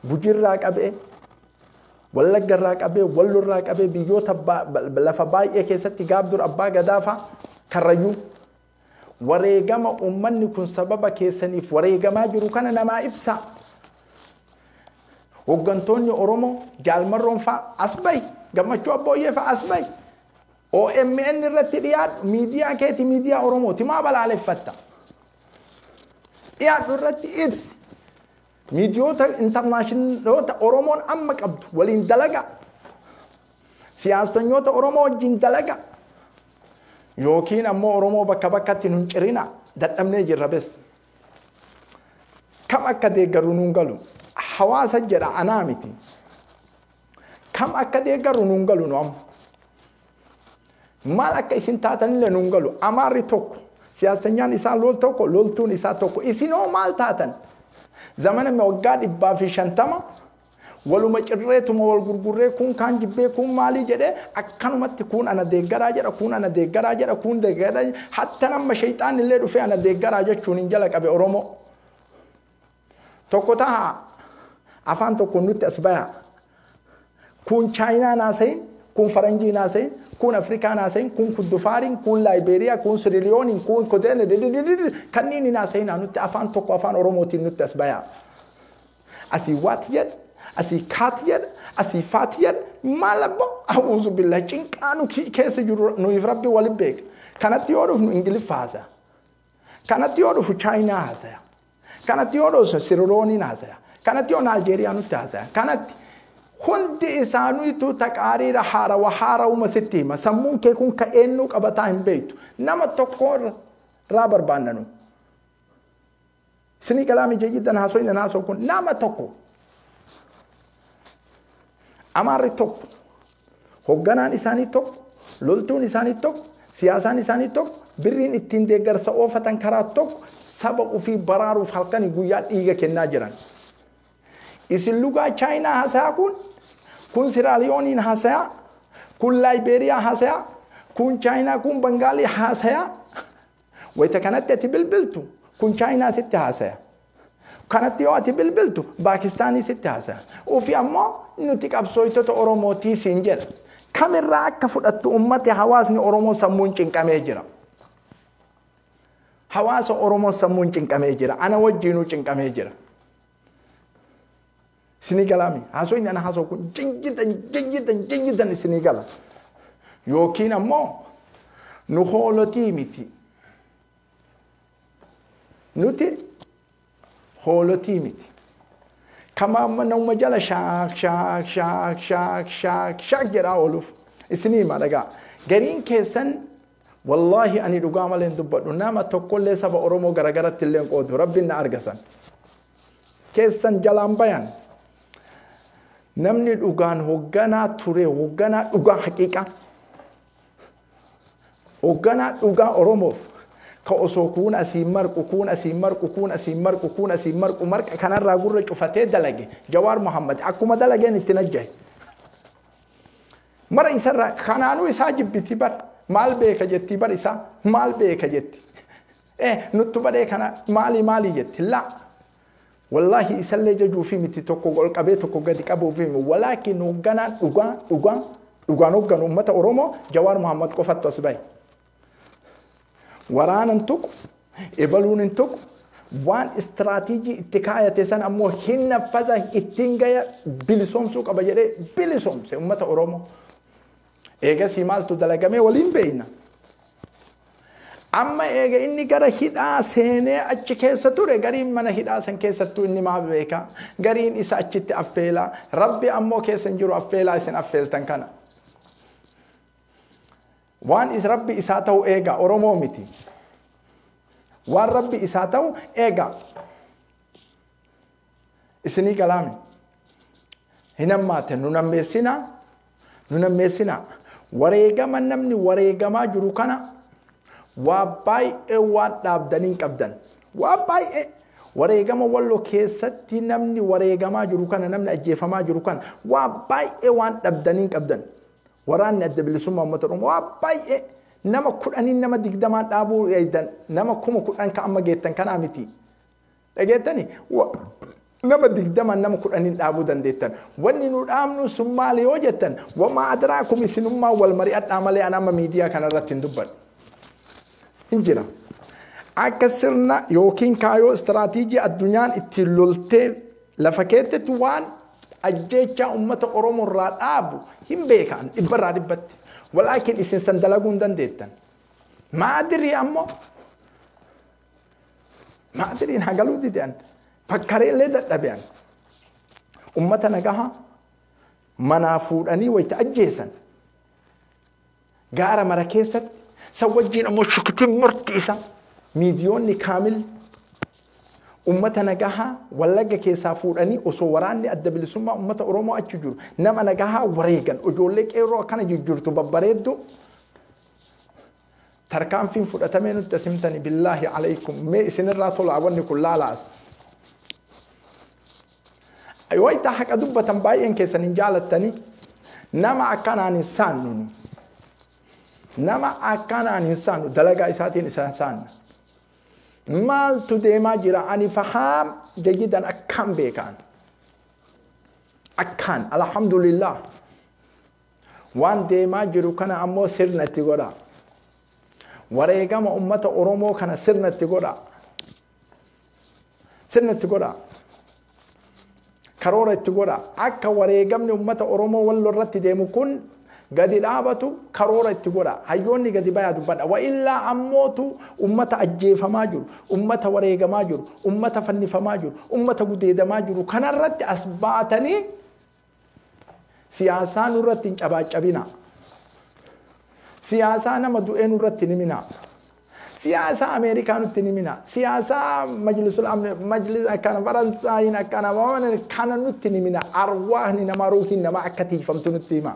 Gujirraa qabee Wallaggarraa qabee Wallorraa qabee biyyoota lafa baay'ee keessatti gaabdur abbaa gadaafa karrayyuu wareegama ummanni kun sababa keessaniif wareegamaa jiru kana namaa ibsa hoggantoonni Oromoo jaalmarroon fa'a asbay gammachuu abbooyyee fa'a asbay OMN irratti dhiyaadhu miidiyaa keeti miidiyaa Oromooti maa balaaleffatta dhiyaadhu irratti ibsi miidiyoota intarnaashinaaloota Oromoon amma qabdu waliin dalaga siyaasanyoota Oromoo wajjin dalaga yookiin ammoo Oromoo bakka bakkatti nun cirina dadhabnee jirra bes kam akka deeggaru nuun galu hawaasa jedha anaa miti kam akka deeggaru nuun galu nu amma maal akka isin taatanillee nuun galu amaarri tokko siyaasanyaan isaa lol tokko loltuun isaa tokko isinoo maal taatan zamana me waggaa 150 waluma cirreetuma wal gurgurree kun kaan jibbee kun maalii jedhee akkanumatti kun ana deeggaraa jedha kun ana deeggaraa jedha kun deeggaraa hatta nama shayxaan illee dhufee ana deeggaraa jechuun hin jala qabe Oromoo tokko ta'a afaan tokko nutti asbaya kun Chaayinaa naasee kun Faranjii naasee kun Afrikaa naasee kun Kudufaarin kun Laayiberiyaa kun Siriliyooniin kun Kodeene kanneen naasee nutti afaan tokko afaan Oromootiin nutti asbaya asii waat jedha asii kaat jedha asii faat jedha maalabba a'uuzu billahi cinqaanu keessa jiru nuuf rabbi waliin beeka kanatti yoo dhufnu Ingiliffa haasaya kanatti yoo dhufu Chaayinaa haasaya kanatti yoo dhufu Siriliyooniin haasaya kanatti yoo Naajeeriyaa nutti haasaya kanatti hundi isaaniitu taqaariira haarawuma sitti hima sammuun kee kun ka eenyu qabataa hin beektu nama tokko irraa barbaannanu isinii kalaamii jayyidan haasoyna naasoo kun nama tokko amaarri tokko hogganaan isaanii tokko loltuun isaanii tokko siyaasaan isaanii tokko birriin ittiin deeggarsa oofatan karaa tokko saba ofii baraaruuf halkanii guyyaa dhiiga kennaa jiran isin lugaa Chaayinaa haasaya kun Siraliyooniin haasaya kun Laayiberiyaa haasaya kun Chaayinaa kun Bangaalii haasaya wayita kanatti ati bilbiltu kun Chaayinaa sitti haasaya kanatti yoo ati bilbiltu Paakistaanii sitti haasaya ofii ammoo nuti qabsooytota Oromootii siin jedha kamirraa akka fudhattu ummati hawaasni Oromoo sammuun cinqamee jira hawaasa Oromoo sammuun cinqamee jira ana wajjiinuu cinqamee jira Sinigala mi haso ina haso kun jiggitan Sinigala yookiin ammoo nu hoolotii miti. Nuti hoolotii miti. Kama nama jala shaak shaak shaak shaak shaak shaak jedhaa ooluuf isinii madhagaa. Gariin keessan wallahi ani dhugaa malee hin dubbadhu nama tokkollee saba Oromoo garagaratti illee qoodu rabbiin na argasan. Keessan jalaan bayan. Namni dhugaan hoogganaa ture hoogganaa dhugaa haqiiqa. Hoogganaa dhugaa Oromoof ka osoo kuun asii marqu kuun asii marqu kuun asii marqu kuun asii marqu marqa kanarraa gurra cufatee dalage Jawaar Muhammad akkuma dalageen itti najjahe. Mara isarraa kanaanuu isaa jibbiti bar maal beeka jetti bar isaa maal beeka jetti. Nuttu badee kana maali jetti laa. Wallahi isallee jajuu fi miti tokko golqabee tokko gadi qabuu fi walaakin hoogganaa dhugaan hoogganu uummata Oromoo Jawaar Muhammad qofattu as bahe. Waraanan tokko ebaluun hin tokko waan istiraatiijii itti kaayate san ammoo hin naffata ittiin gaya bilisoomsuu qaba jedhee bilisoomse uummata Oromoo. Eegasii maaltu dalagamee waliin beeyna. Amma eega inni gara hidhaa seenee achi keessa ture gariin mana hidhaa san keessattuu inni maa beeka gariin isa achitti affeelaa rabbi ammoo keessa hin jiru affeelaa isin affeeltan kana. Waan rabbi isaa ta'u eega Oromoo miti. Waan rabbi isaa ta'u eega isinii galaami. Hin hammaate nu nammeessinaa. Wareegama namni wareegamaa jiru kana waa baay'ee waan dhaabdaniin qabdan. Waa baay'ee wareegama walloo keessatti namni wareegamaa jiru kana namni ajjeefamaa jiru kana waa baay'ee waan dhaabdaniin qabdan. Waraanni adda bilisummaa uummata Oromoo waa baay'ee nama 10 nama 20 dhaabuu eeydan nama 10 ka amma geettan kanaa miti. Dhageettani nama 20 nama 10 dhaabuu dandeettan. Wanni nu dhaamnu sun maali yoo jettan wama adraakum isinummaa wal mari'adhaa malee anama miidiyaa kanarratti hin dubbadhu. Injira. Akka sirna yookiin kaayoo istiraatiijii addunyaan ittiin loltee lafa keettatti waan ajjeechaa uummata Oromoo irraa dhaabu hin beekan dhibbarraa dhibbatti. Walaakin isin san dalaguu hin dandeettan. Maadirii ammoo maadiriin hagaluu didan fakkareellee dadhabean. Uummata nagahaa manaa fuudhanii wayita ajjeesan. Gaara mara keessatti sawwajjiin ammoo shukutiin murtiisa miidiyoonni kaamil ummata nagahaa wallagga keessaa fuudhanii osoo waraanni adda bilisummaa ummata Oromoo achi jiru nama nagahaa wareegan ijoollee qeerroo akkana jijjiirtu babbareeddu tarkaanfiin fudhatamee nutti asimtani billaahi alaykum mee isinirraa tolaa wanni kun laalaas. Wayita haqa dubbatan baay'een keessan hin jaalattani nama akkanaan hin saannu. Nama akkanaan hin saannu dalagaa isaatiin isa saanna. Maaltu deemaa jira ani fahaam jajidan akkaan beekan. Akkaan alhamdulillah. Waan deemaa jiru kana ammoo sirna itti godha. Wareegama ummata Oromoo kana sirna itti godha. Sirna itti godha. Karoora itti godha. Akka wareegamni ummata Oromoo walloo irratti deemu kun gadi dhaabatu karoora itti godha. Hayyoonni gadi bayaa dubbadha. Wa illaa ammootu ummata ajjeefamaa jiru, ummata wareegamaa jiru, ummata fannifamaa jiru, ummata gudeedamaa jiru. Kanarratti as baatanii siyaasaa nurratti hin cabaacabina. Siyaasaa nama du'ee nurratti ni mina. Siyaasaa Ameerikaa nutti ni mina. Siyaasaa majlisa kana Faransaayii kana nutti ni mina. Arwaahni nama ruuhiin nama akka tiifamtu nutti hima.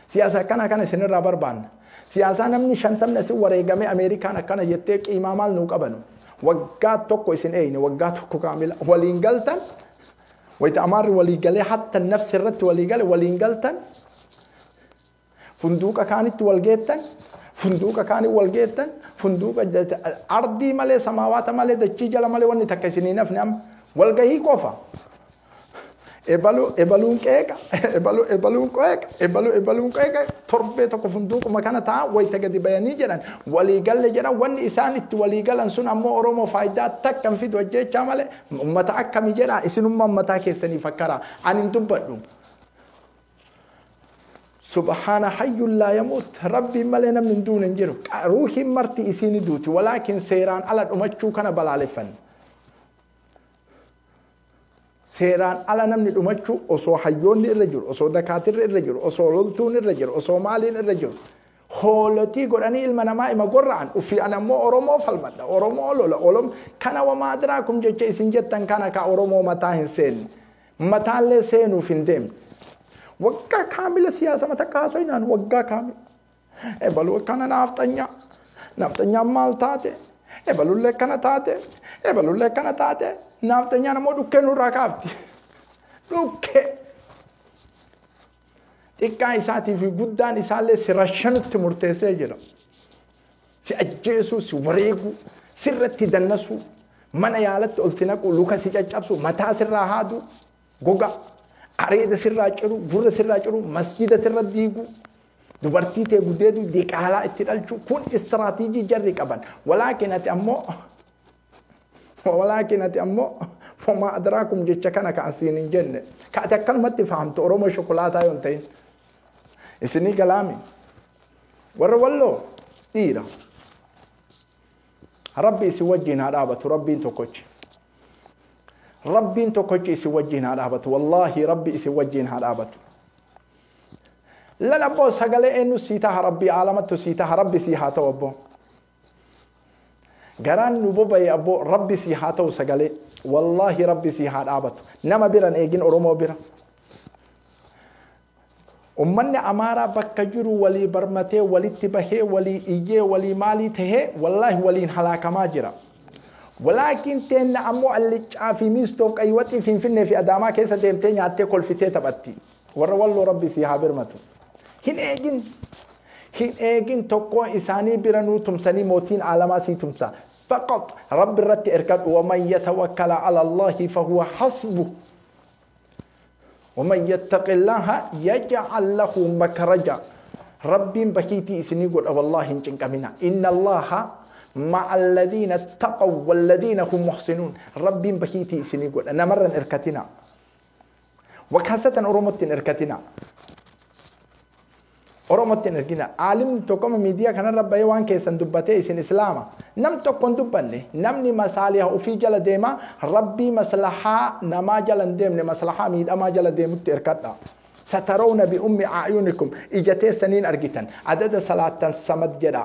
Siyaasa kana isinirraa barbaanna. Siyaasa namni 50 isin wareegame Ameerikaan akkana jettee qiimaa maal nuu qabanu. Waggaa tokko isin eeyne waggaa tokko kaamila waliin galtan. Wayita amaarri walii galee hatta nafsi irratti walii gale waliin galtan. Funduuqa kaanitti wal geettan. Funduuqa kaanii wal geettan. Funduuqa ardii malee samaawaata malee dachii jala malee wanni takka isinii nafni amma walgahii qofa. Ebaluun qeeqa torbee tokko funduuquma kana ta'a wayita gadi bayanii jedhan waliigalle jedhan wanni isaan itti waliigalan sun ammoo Oromoo faayidaa takka hin fidu jechaa malee ummata akkamii jedha isinummaa ummataa keessanii fakkara ani hin dubbadhu. سبحان حي لا يموت ربي ملنا من دون انجرو روحي مرتي اسيني دوتي ولكن سيران على الامچو كان بلالفن سيران على نمني الامچو اوسو حيون الرجل اوسو دكاتر الرجل اوسو لولتون الرجل اوسو مالين الرجل هولتي قراني المنما ما قران وفي انا مو اورومو فالمد اورومو لولا اولم كان وما ادراكم جچ سنجتن كان كا اورومو متاهن سين متال سينو فيندم وقا كامل سياسة متكاسوينان وقا كامل بلو كان نافتنيا مال تاتي بلو لك كان تاتي بلو لك كان تاتي نافتنيا نمو دوكنو راكافتي دوكي تكا إساتي في قدان إسالي سرشنو تمرتسي جرا سأجيسو سوريقو سرتي دنسو من يالت قلتناكو لوكا سيجابسو متا سرهادو غوغا أريد سراجرو بور سراجرو مسجد سرديغو دبرتي تغديدو ديكالا اتدالچو كون استراتيجي جري قبن ولكن اتامو فما ادراكم جچكنا كاسين جنة كاتكل مت فهمت اورومو شوكولاته يونتين اسني كلامي ورولو ديرا ربي سوجينا رابط ربي توكوچ ربي انتو كوجي سوجين هذا هبط والله ربي سوجين هذا هبط لا نبو سغله انو سيتا ربي عالمتو سيتا ربي سيحاتو ابو غران نوبو باي ابو ربي سيحاتو سغله والله ربي سيحات هبط نما بيرن ايجين اورومو بيرا امني امارا بكجرو ولي برمته ولي تبهه ولي ايجي ولي مالي ته والله ولي هلاك ما جرا ولكن تن امو اللي في ميستوك ايوتي في اداما كيسه ديمتين ياتي كل في تبتي ورولو ربي سي حابرمتو هين ايجين توكو اساني بيرنو تمسني موتين علما سي تمسا فقط رب الرت اركب ومن يتوكل على الله فهو حسبه ومن يتق الله يجعل له مخرجا رب بكيتي اسني قول والله انجنكمنا ان الله مع الذين اتقوا والذين هم محسنون ربي بكيتي سني قول انا مره اركتنا وكاسه اورومت اركتنا اورومت اركتنا عالم توكم ميديا كان ربي وان كيسن دبته سن اسلام نم توكون دبني نمني مصالح وفي جل ديما ربي مصلحه نما جل ديم مصلحه ميد اما جل ديم اركتنا سترون بأم اعينكم اجتي سنين ارجتن عدد صلاه سمد جدا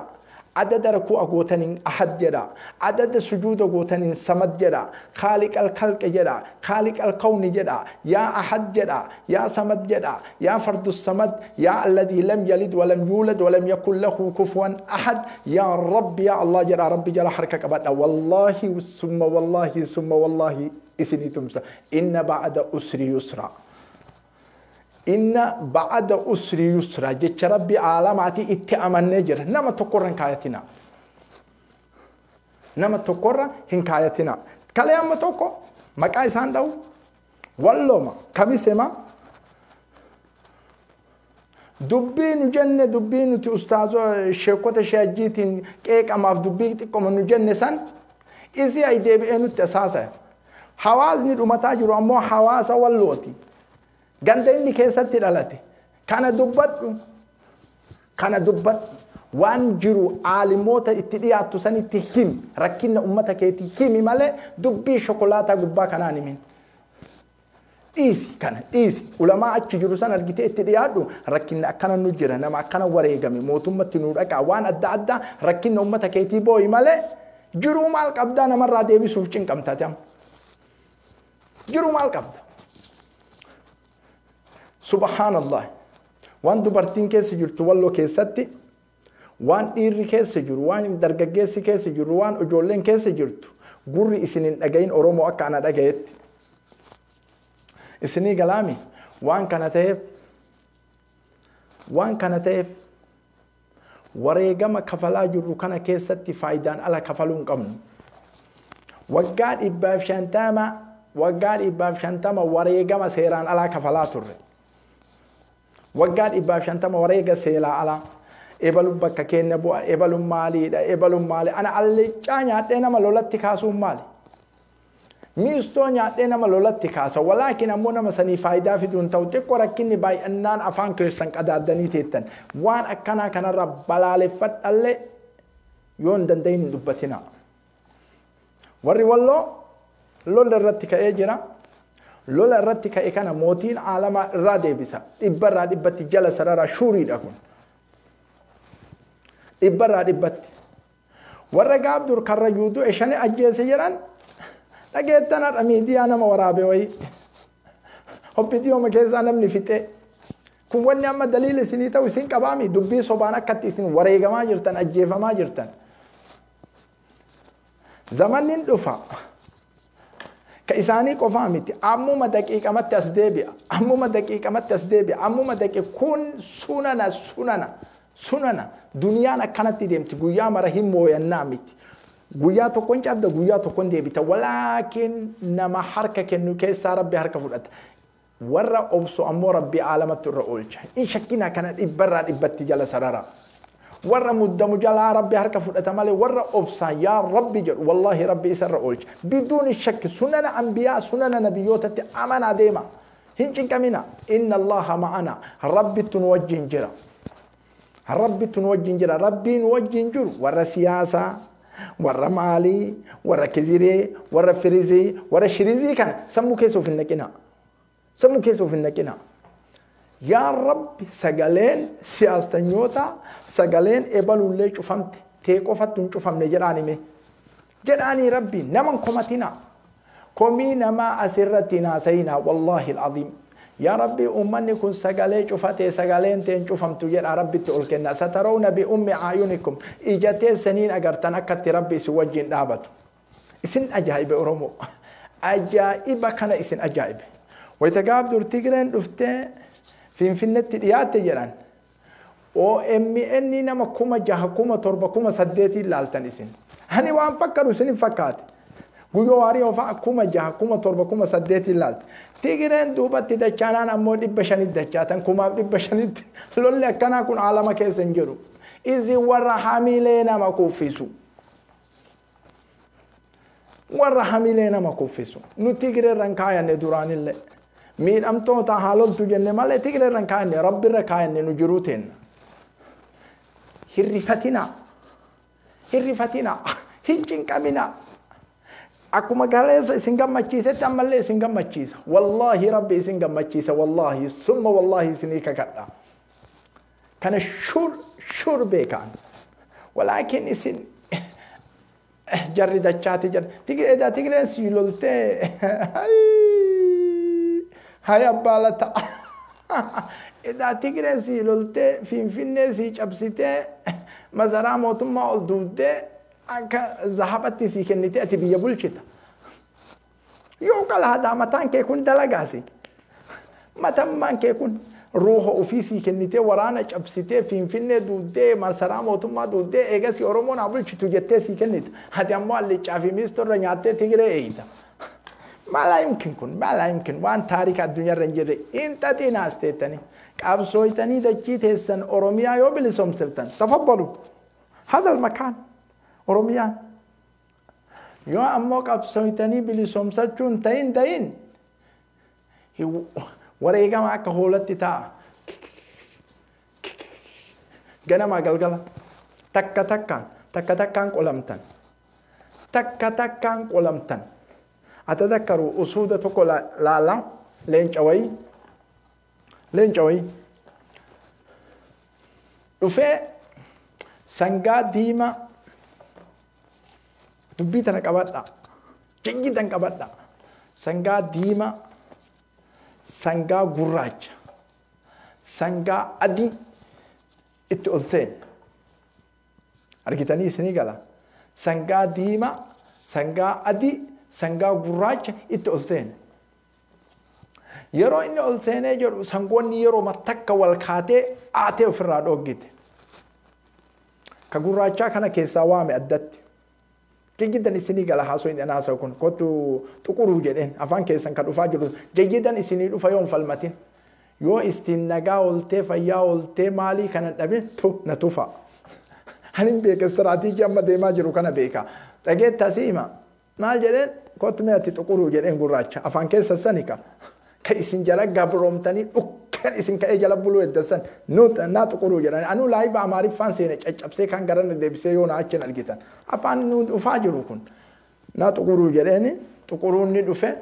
عدد ركوع قوتين أحد جدا عدد سجود قوتين سمد جدا خالق الخلق جدا خالق الكون جدا يا أحد جدا يا سمد جدا يا فرد السمد يا الذي لم يلد ولم يولد ولم يكن له كفوا أحد يا رب يا الله جدا رب جلا حركك أبدا والله ثم والله إسني تمسى إن بعد أسر يسرا إن بعد أسر يسرا جت ربي عالماتي اتأمن نجر نما تقرن كايتنا نما تقرن هنكايتنا كلام متوكو مكاي ساندو والله كمي سما دبين جنة دبين تي أستاذ شيكوت شاجيتين كيك أما في دبين كم نجنة سان إزاي أيدي بينو تساسة حوازني الأمتاجر أمو حواس واللوتي غندني كيسات دلالتي كان دبت وان جرو عالموت اتديات تسني تهيم ركنا امتك تهيم ماله دبي شوكولاته غبا كاناني من ايسي علماء اجرو سن ارغيت اتديات ركنا كان نجرا نما كان وريغمي موتمت نودك وان ادعدا ركنا امتك تي بوي ماله جرو مال قبدا نمر ديبي سوفچن قمتاتم جرو مال قبدا سبحان الله وان دبرتين كيس جرت والله كيستي وان ديري كيس جر وان درغغيس كيس جر وان اجولين كيس جرت غوري اسنين دغاين اورومو اكانا دغايت اسني كلامي وان كانتيف وريغما كفلا جر كان كيستي فايدان على كفلون قم وقال اباب شانتاما وريغما سيران على كفلاتور وقال إباب شانتما وريقة سيلا على إبالو بكا كين نبوة إبالو مالي أنا اللي جاني عدينا ملولت تكاسو مالي miistoo nyaadhee nama lolatti kaasa walaakin ammoo nama sanii faayidaa fiduun ta'u xiqqoo rakkinni baay'annaan afaan keessan qadaaddanii teettan waan akkanaa kanarra balaaleffadhallee yoo hin danda'in hin dubbatina warri walloo lola irratti ka'ee jira lola irratti ka'e kana mootiin aalamaa irraa deebisa dhibbarraa dhibbatti jala sarara shuuriidha kun dhibbarraa dhibbatti warra gaabdur karra yuuduu eshane ajjeese jedhan dhageettanadha miidiyaa nama waraabe wayii hobbitiyooma keessaa namni fixe kun wanni amma daliila isinii ta'u isin qabaami dubbii sobaan akkatti isin wareegamaa jirtan ajjeefamaa jirtan zamannin dhufa ka isaanii qofaa miti ammuma daqiiqamatti as deebi'a ammuma daqiiqamatti as deebi'a ammuma kun sunana duniyaan akkanatti deemti guyyaa mara hin mooyannaa miti guyyaa tokkoon cabda guyyaa tokkoon deebita walaakin nama harka kennu keessaa rabbi harka fudhata warra obsu ammoo rabbi aalamatti irra oolcha in shakkina kana dhibbarraa dhibbatti jala sarara warra muddamu jalaa rabbi harka fudhata malee warra obsaa yaa rabbi jedhu wallahi rabbi isarra oolcha biduuni shakki sunana anbiyaa sunana nabiyyootatti amanaa deema hin cinqamina inna allaha ma'ana rabbittu nu wajjin jira rabbittu nu wajjin jira rabbiin wajjin jiru warra siyaasaa warra maalii warra kiziree warra firizii warra shirizii kana sammuu keessa of hin naqina sammuu keessa of hin naqina yaa rabbi sagaleen siyaastanyoota sagaleen ebalullee cufamte tee qofattu hin cufamne jedhaanii rabbi naman komatina komii namaa asirratti naasayina wallahi alazim yaa rabbi ummanni kun sagalee cufate sagaleen teen cufamtu jedha rabbitti ol kenna satarawna bi ummi ayunikum ijatee saniin agartan akkatti rabbi isin wajjin dhaabatu isin ajaa'ibe oromoo ajaa'iba kana isin ajaa'ibe wayita gaabdur Tigreen dhuftee Finfinneetti dhiyaatte jedhan OMN nama 6,000 7,000 8 ilaaltan isin hani waan fakkaatu isin fakkaate guyyoo waarii ofaa 6,000 7,000 8 ilaalte Tigreen duubatti dachaanaan ammoo 500 dachaatan 500 lolli akkanaa kun aalama keessa hin jiru isin warra hamilee nama kuffisu warra hamilee nama kuffisu nu Tigreerran kaayanne duraanillee miidhamtoota haaloltu jenne malee Tigreerran kaayanne rabbirra kaayanne nu jiruu teenna hirrifatina hin cinqamina akkuma galeessa isin gammachiisetti ammallee isin gammachiisa wallahi rabbi isin gammachiisa wallahi summa wallahi isinii kakadha kana shur beekaan walaakin isin jarri dachaati jarri Tigreen si loltee hay abbaalata edaa Tigreen si loltee Finfinnee si cabsitee mazaraa mootummaa ol duudee akka zahabatti si kennite ati biyya bulchita yoo qalaadaa mataan kee kun dalagaasi matammaan kee kun ruuha ofii si kennite waraana cabsitee Finfinnee duudee masaraa mootummaa duudee eegasi Oromoon haa bulchitu jettee si kennite ati ammoo allichaa fi miistorra nyaattee Tigree eeyita mala yumkin waan taarika addunyaarra hin jirre intatiin aasteettanii qabsooytanii dachii teessan Oromiyaa yoo bilisoomsiftan tafaddalu hadal makaan Oromiyaan yoo ammoo qabsooytanii bilisoomsachuun ta'in wareegama akka hoolatti ta'a ganama galgala takka takkaan qolamtan atadakkaru usuuda tokko laala leenca wayii dhufee sangaa diimaa dubbii tana qabadha jiggitan qabadha sangaa diimaa sangaa gurraacha sangaa adii itti ol seen argitanii isinii gala sangaa diimaa sangaa adii sangaa gurraacha itti ol seen yeroo inni ol seenee jedhu sangoonni yeroo matakka wal kaatee aatee ofirraa dhoggite ka gurraachaa kana keessaa waame addatti jayyidan isinii gala haasoo inni anaasa kun kottu tuquruu jedheen afaan keessan ka dhufaa jiru jayyidan isinii dhufa yoon falmatin yoo istiin nagaa oltee fayyaa oltee maalii kana dhabin na tufa hanin beeka istiraatiijii amma deemaa jiru kana beeka dhageetta asii hima maal jedheen كوت مياتي تقولوا جرين قراتش أفان كيس السنكا كيسين جرا قبرهم تاني كان اسين كأجل بلو الدسن نوت نات تقولوا جرين أنو لايب أماري فان سينك أبسي كان قرن دبسيون عشان الجيتان أفان نود أفاجروكن نات تقولوا جرين تقولون ندفع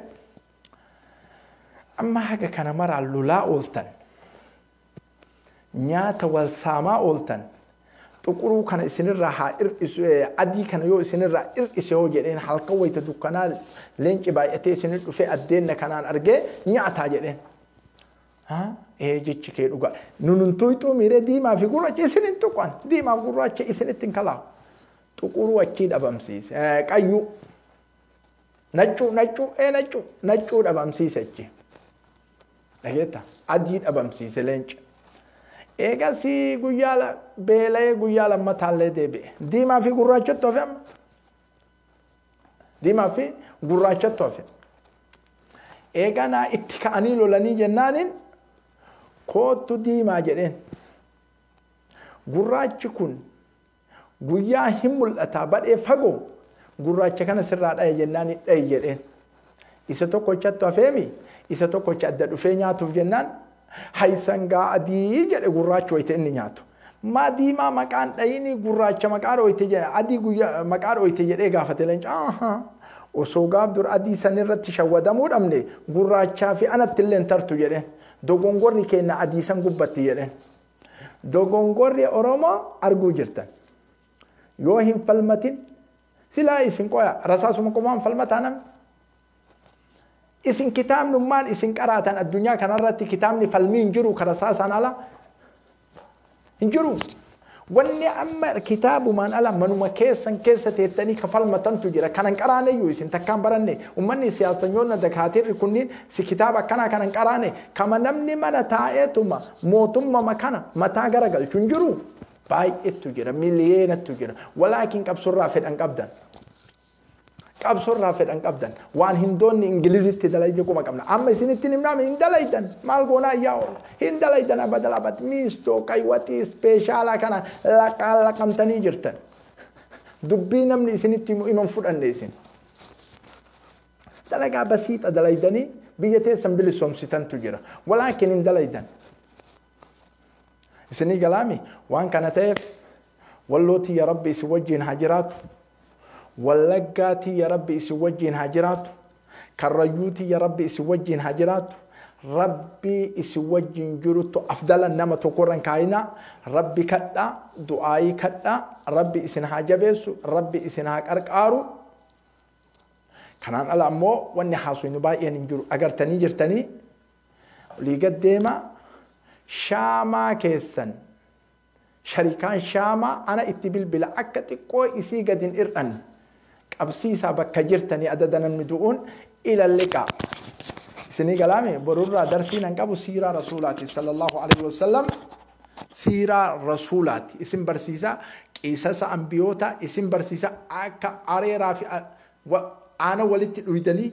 أما حاجة كان مرة اللولا أولتن نيات والثاما أولتن تقولوا كان إسنر راح أدي كان يو إسنر راح إسيو جرين حلقة ويتدوكنا لينك باي أتيسنر في الدين كان أرجع نيات هاجرين ها إيه جيتش كيروجا ننتويتو ميري دي ما في قرة إسنين تقان دي ما قرة إسنين تنكلا تقولوا أكيد أبامسيس كأيو نجو أبامسيس أجي لقيتها أدي أبامسيس لينك إيجا سي غيالا بيلا غيالا ما تالله دبي دي ما في غراچة توفهم دي ما في غراچة توفهم إيجا نا اتكاني لولاني جنانين كوتو دي ما جرين غراچة كون غيا همول أتابر إفهجو غراچة كان سرّاد أي جناني أي جرين إساتو كوچة توفهمي إساتو كوچة دفعنا توف جنان هاي سانغا أدي جل غراچ ويتني نياتو ما دي ما مكان أيني غراچ مكان ويتجي أدي غيا مكان ويتجي إيه غافتلنج وسوغاب دور أدي سنرت تشوّد أمور أمني غراچ في أنا تلين ترتو جرين دوغونغوري كنا أدي سانغوبتي جرين دوغونغوري أروما أرجو جرتن يوهم فلمتين سلا إسم كويا رساسو مكومان فلمتانم إسن كتاب نمان إسن قراتن الدنيا كان رأتي كتاب نفلمين جرو كرساس أنا لا إنجرو وني أمر كتاب من ألا منو مكيسن كيسة تاني كفلمة تنتجرا كان قراني يوسين تكان براني ومني سياستنيون دكاتير كونين سي كتاب كان قراني كما نمني من تايتما موتما مكانا متى غرغل تنجرو باي اتجرا مليون اتجرا ولكن كبسر رافد ان قبدن كابسور رافد أنك أبدان وان هندون إنجليزي تدلايدن كوما كمنا أما سنتين منام هندلايدن مالكونا ياو هندلايدن أبدال أبد ميستو كايواتي سبيشالا كنا لقال لقم تاني جرتن دبينا من سنتين إمام فران نيسين دلقا بسيطة دلايدني بيجتي سنبلي سومسيتان تجرا ولكن هندلايدن سني كلامي وان كانت واللوتي يا ربي سوجين هاجرات واللقاتي يا ربي اسوجين هاجرات كالريوتي يا ربي اسوجين هاجرات ربي اسوجين جرت افضل انما تقرن كاينا ربي كدا دعائي كدا ربي اسن حاجبس ربي اسن قرقارو كانان الامو وني حاسو باي انجرو اغرتني جرتني ليقدما شاما كيسن شركان شاما انا اتبل بلا اكتي كوي اسي قدن ارن أبسيسا بكجرتني أددنا المدعون إلى اللقاء سني كلامي برورا درسين أنكابو سيرة رسولاتي صلى الله عليه وسلم سيرة رسولاتي اسم برسيسا قصص أنبيوتا اسم برسيسا أكا أريرا في وأنا ولدت ويدني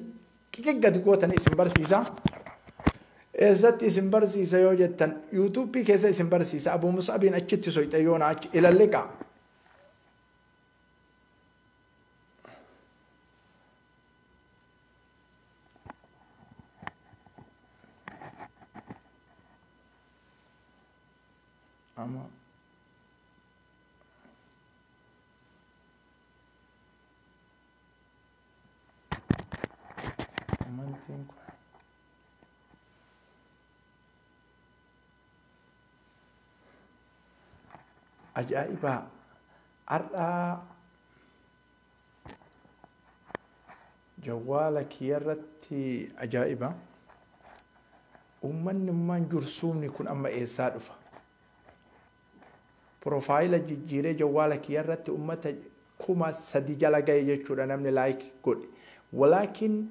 كيف قد قوتني اسم برسيسا إزت اسم برسيسا يوجدتن يوتيوب بكيسا اسم برسيسا أبو مصعب أجت سويت أيونا إلى اللقاء أما أجائبا أرى جوالك يرتي أجائبا من جرسومني كن أما إيسادفا بروفايل جيري جوالك يرتي أمتا كما سديجالا جاي يجورا نمني لايك قد ولكن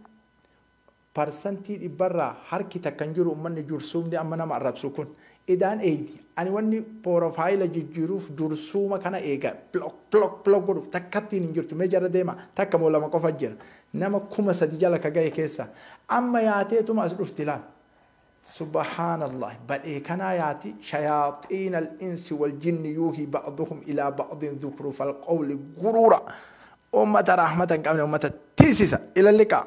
برسنتي إبرا حركي تكنجر من جرسومني أما نما عرب سكون إدان أيدي أنا واني بروفايل جيروف جرسوما كان إيجا بلوك جروف تكتي نجرت مجرد ديما تكمل لما كفجر نما كما سديجالا كجاي كيسا أما ياتي ما أسرفتلان سبحان الله بل إيه كان ياتي شياطين الإنس والجن يوهي بعضهم إلى بعض ذكر فالقول غرورا ummata rahmatan qabne ummata tiisisa ila liqaa